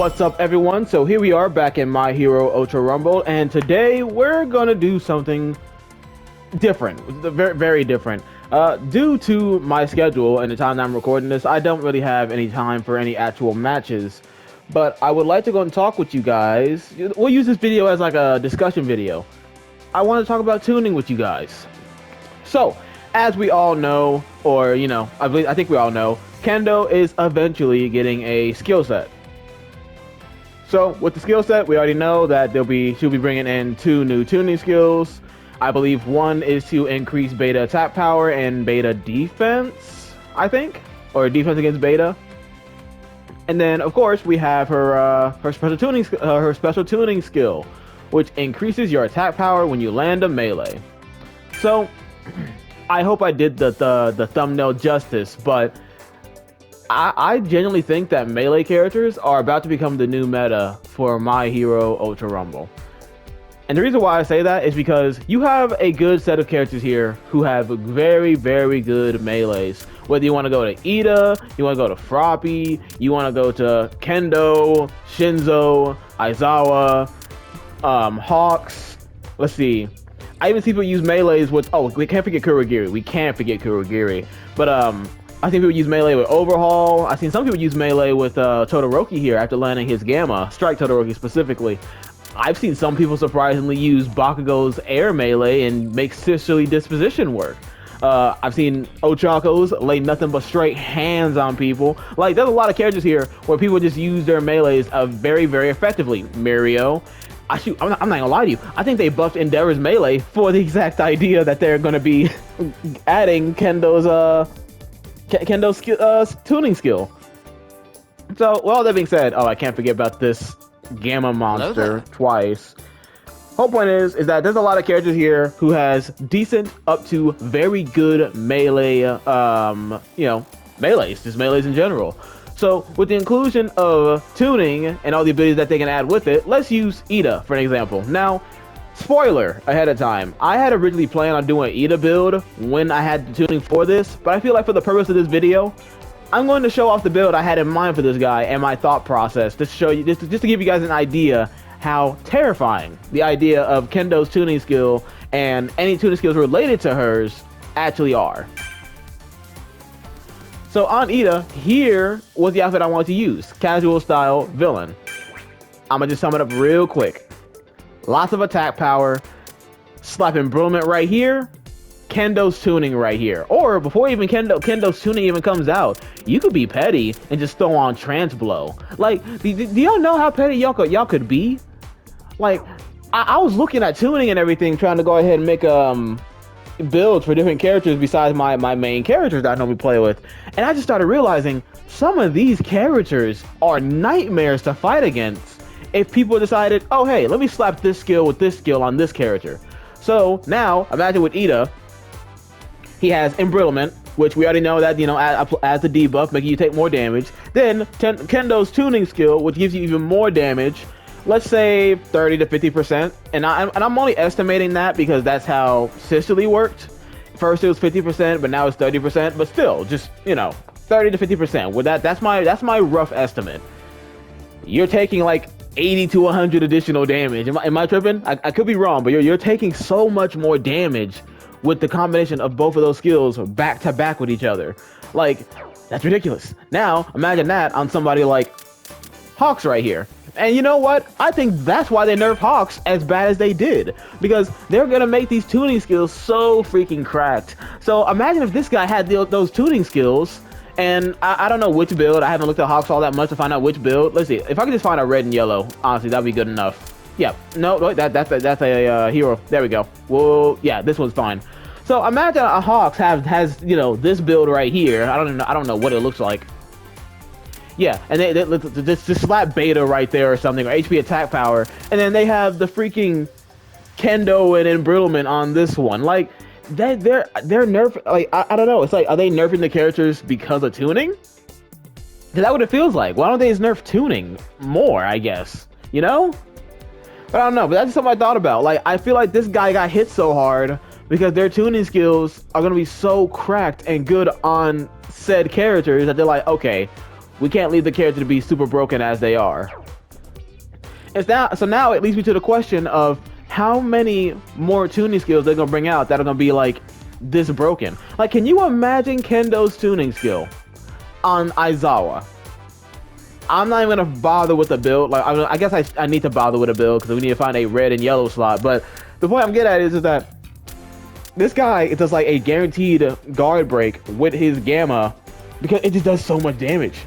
What's up, everyone? So here we are back in My Hero Ultra Rumble, and today we're gonna do something different, very, very different. Due to my schedule and the time that I'm recording this, I don't really have any time for any actual matches, but I would like to go and talk with you guys. We'll use this video as like a discussion video. I want to talk about tuning with you guys. So, as we all know, or I think we all know, Kendo is eventually getting a skill set. So with the skill set, we already know that she'll be bringing in 2 new tuning skills. I believe one is to increase beta attack power and beta defense, I think, or defense against beta. And then of course we have her special tuning skill, which increases your attack power when you land a melee. So I hope I did the thumbnail justice, but I genuinely think that melee characters are about to become the new meta for My Hero Ultra Rumble. And the reason why I say that is because you have a good set of characters here who have very, very good melees. Whether you want to go to Ida, you want to go to Froppy, you want to go to Kendo, Shinzo, Aizawa, Hawks. Let's see. I even see people use melees with, we can't forget Kurogiri. But I think people use melee with Overhaul. I've seen some people use melee with Todoroki here after landing his Gamma, Strike Todoroki specifically. I've seen some people surprisingly use Bakugo's air melee and make Sisterly Disposition work. I've seen Ochakos lay nothing but straight hands on people. Like, there's a lot of characters here where people just use their melees very, very effectively. Mirio. I'm not gonna lie to you. I think they buffed Endeavor's melee for the exact idea that they're gonna be adding Kendo's tuning skill. So, with all that being said, I can't forget about this Gamma monster twice. Whole point is that there's a lot of characters here who has decent up to very good melee, melees, just melees in general. So, with the inclusion of tuning and all the abilities that they can add with it, let's use Ida for an example. Now, spoiler ahead of time, I had originally planned on doing an Ida build when I had the tuning for this, but I feel like for the purpose of this video, I'm going to show off the build I had in mind for this guy and my thought process to show you, just to give you guys an idea how terrifying the idea of Kendo's tuning skill and any tuning skills related to hers actually are. So on Ida, here was the outfit I wanted to use, casual style villain. I'm gonna just sum it up real quick. Lots of attack power, slapping Brilliant right here, Kendo's tuning right here. Or before even Kendo's tuning even comes out, you could be petty and just throw on Trance Blow. Like, do y'all know how petty y'all could be? Like, I was looking at tuning and everything, trying to go ahead and make builds for different characters besides my main characters that I normally play with. And I just started realizing some of these characters are nightmares to fight against if people decided, oh hey, let me slap this skill with this skill on this character. So now, imagine with Ida, he has Embrittlement, which we already know that, adds a debuff, making you take more damage. Then Kendo's tuning skill, which gives you even more damage. Let's say 30 to 50%. And I'm only estimating that because that's how Sisterly worked. First it was 50%, but now it's 30%. But still, just 30 to 50%. With that's my rough estimate. You're taking like 80 to 100 additional damage. Am I tripping? I could be wrong, but you're taking so much more damage with the combination of both of those skills back to back with each other. Like, that's ridiculous. Now, imagine that on somebody like Hawks right here. And you know what? I think that's why they nerfed Hawks as bad as they did. Because they're gonna make these tuning skills so freaking cracked. So imagine if this guy had those tuning skills, and I don't know which build. I haven't looked at Hawks all that much to find out which build. Let's see. If I could just find a red and yellow, honestly, that'd be good enough. Yeah, no, that's a hero. There we go. Well, yeah, this one's fine. So imagine a Hawks has this build right here. I don't know what it looks like. Yeah, and they just slap beta right there or something, or HP attack power, and then they have the freaking Kendo and Embrittlement on this one. Like, they're nerfing. Like, I don't know. It's like, are they nerfing the characters because of tuning? Is that what it feels like? Why don't they just nerf tuning more? I guess, But I don't know. But that's something I thought about. Like, I feel like this guy got hit so hard because their tuning skills are gonna be so cracked and good on said characters that they're like, okay, we can't leave the character to be super broken as they are. So now it leads me to the question of how many more tuning skills they're gonna bring out that are gonna be like this broken. Like, can you imagine Kendo's tuning skill on Aizawa? I'm not even gonna bother with the build. Like, I guess I need to bother with a build because we need to find a red and yellow slot. But the point I'm getting at is that this guy does like a guaranteed guard break with his gamma because it just does so much damage.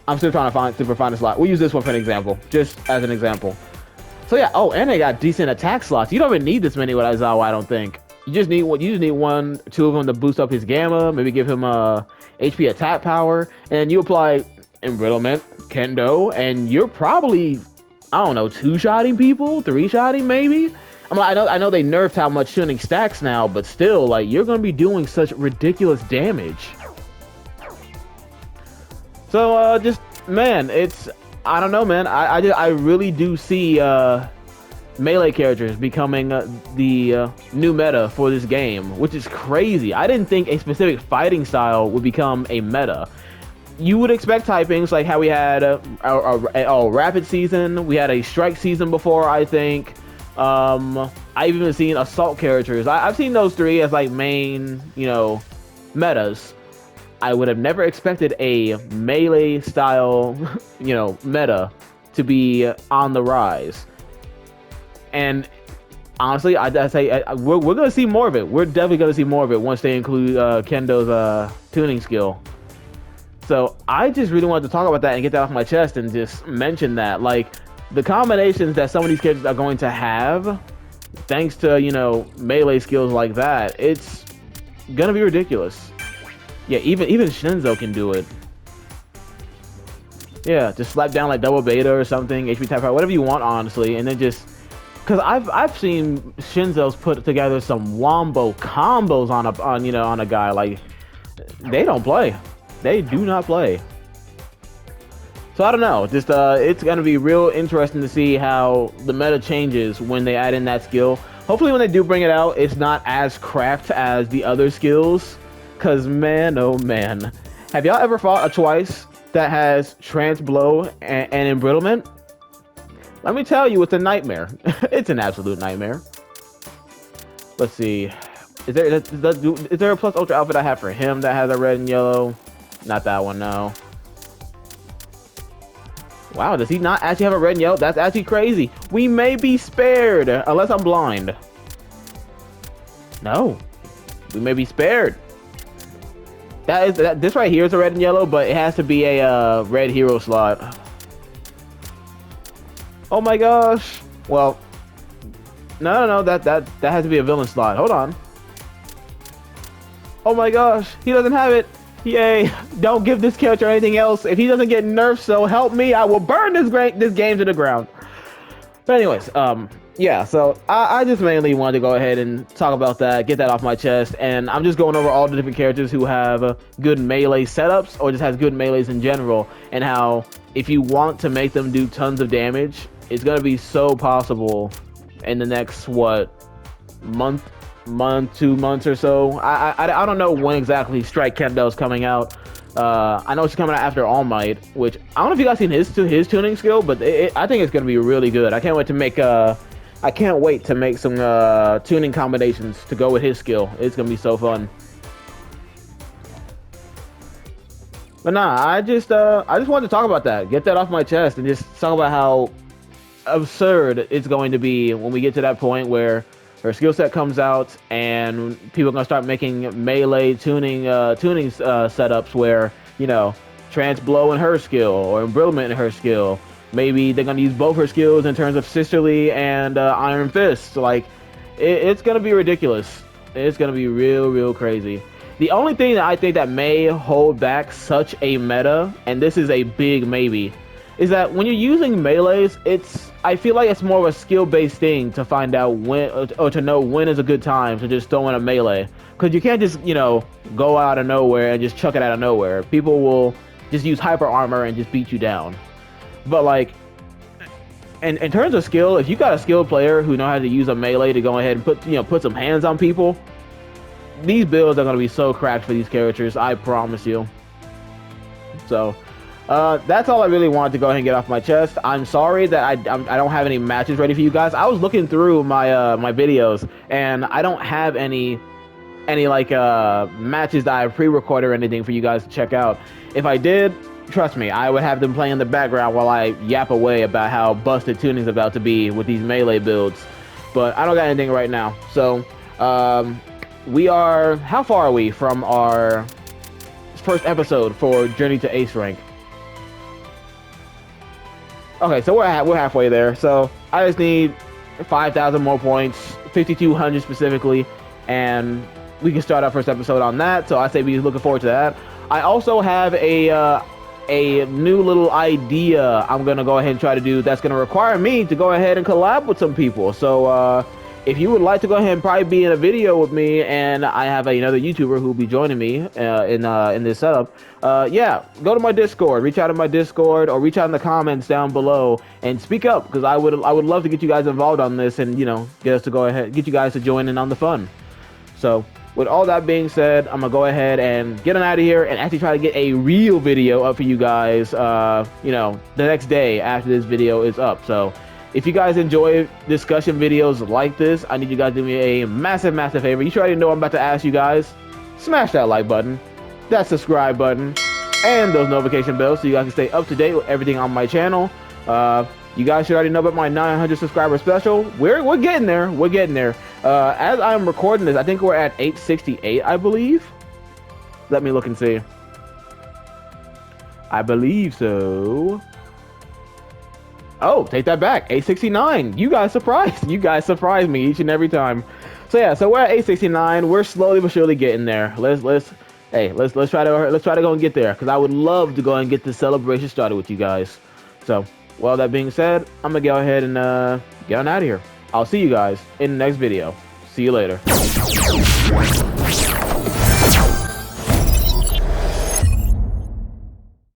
I'm still trying to find a slot. We'll use this one for an example, just as an example. So yeah, oh, and they got decent attack slots. You don't even need this many with Aizawa, I don't think. You just need one, two of them to boost up his gamma, maybe give him HP attack power, and you apply embrittlement, Kendo, and you're probably, I don't know, 2-shotting people, 3-shotting maybe. I know they nerfed how much tuning stacks now, but still, like, you're gonna be doing such ridiculous damage. So just, man, I don't know, man. I really do see melee characters becoming the new meta for this game, which is crazy. I didn't think a specific fighting style would become a meta. You would expect typings like how we had a rapid season, we had a strike season before, I think. I've even seen assault characters. I've seen those three as like main, you know, metas. I would have never expected a melee style, you know, meta to be on the rise. And honestly, I say we're gonna see more of it. We're definitely gonna see more of it once they include Kendo's tuning skill. So I just really wanted to talk about that and get that off my chest and just mention that, like, the combinations that some of these characters are going to have, thanks to, you know, melee skills like that, it's gonna be ridiculous. Yeah, even Shinzo can do it. Yeah, just slap down like double beta or something, HP type power, whatever you want, honestly, and then just, because I've seen Shinzo's put together some wombo combos on a guy. Like, they don't play, they do not play. So I don't know, just it's gonna be real interesting to see how the meta changes when they add in that skill. Hopefully when they do bring it out, it's not as cracked as the other skills. Cause man, oh man, have y'all ever fought a twice that has trance blow and embrittlement? Let me tell you, it's a nightmare. It's an absolute nightmare. Let's see, is there a plus ultra outfit I have for him that has a red and yellow? Not that one, no. Wow, does he not actually have a red and yellow? That's actually crazy. We may be spared unless I'm blind. No, we may be spared. This right here is a red and yellow, but it has to be a red hero slot. Oh my gosh. Well, no, that has to be a villain slot. Hold on. Oh my gosh, he doesn't have it. Yay! Don't give this character anything else. If he doesn't get nerfed, so help me, I will burn this game to the ground. But anyways, yeah, so I just mainly wanted to go ahead and talk about that, get that off my chest, and I'm just going over all the different characters who have good melee setups, or just has good melees in general, and how if you want to make them do tons of damage, it's going to be so possible in the next, what, month, 2 months or so. I don't know when exactly Strike Kendo is coming out. I know it's coming out after All Might, which I don't know if you guys seen his tuning skill, but I think it's going to be really good. I can't wait to make some tuning combinations to go with his skill. It's going to be so fun. But nah, I just wanted to talk about that, get that off my chest, and just talk about how absurd it's going to be when we get to that point where her skill set comes out and people are gonna start making melee tuning setups where, you know, trance blow in her skill or embrittlement in her skill. Maybe they're gonna use both her skills in terms of Sisterly and Iron Fist. Like, it's gonna be ridiculous. It's gonna be real crazy. The only thing that I think that may hold back such a meta, and this is a big maybe, is that when you're using melees, I feel like it's more of a skill-based thing to find out when, or to know when is a good time to just throw in a melee. Because you can't just, you know, go out of nowhere and just chuck it out of nowhere. People will just use hyper armor and just beat you down. But like, in terms of skill, if you got a skilled player who know how to use a melee to go ahead and put some hands on people, these builds are going to be so cracked for these characters, I promise you. So, That's all I really wanted to go ahead and get off my chest. I'm sorry that I don't have any matches ready for you guys. I was looking through my my videos, and I don't have any like matches that I pre-recorded or anything for you guys to check out. If I did, trust me, I would have them playing in the background while I yap away about how busted tuning's about to be with these melee builds. But I don't got anything right now. So we are, how far are we from our first episode for Journey to Ace Rank? Okay, so we're halfway there. So I just need 5,000 more points, 5,200 specifically, and we can start our first episode on that. So I say we're looking forward to that. I also have a new little idea I'm gonna go ahead and try to do that's gonna require me to go ahead and collab with some people. So if you would like to go ahead and probably be in a video with me, and I have another YouTuber who will be joining me in this setup, yeah, go to my Discord, reach out to my Discord, or reach out in the comments down below and speak up, because I would love to get you guys involved on this, and you know, get you guys to join in on the fun. So with all that being said, I'm gonna go ahead and get on out of here and actually try to get a real video up for you guys, you know, the next day after this video is up. So if you guys enjoy discussion videos like this, I need you guys to do me a massive favor. You already know I'm about to ask you guys. Smash that like button, that subscribe button, and those notification bells so you guys can stay up to date with everything on my channel. You guys should already know about my 900 subscriber special. We're getting there. We're getting there. As I'm recording this, I think we're at 868, I believe. Let me look and see. I believe so. Oh, take that back. 869. You guys surprised. You guys surprise me each and every time. So yeah, so we're at 869. We're slowly but surely getting there. Let's try to go and get there, because I would love to go and get this celebration started with you guys. So, well, that being said, I'm gonna go ahead and get on out of here. I'll see you guys in the next video. See you later.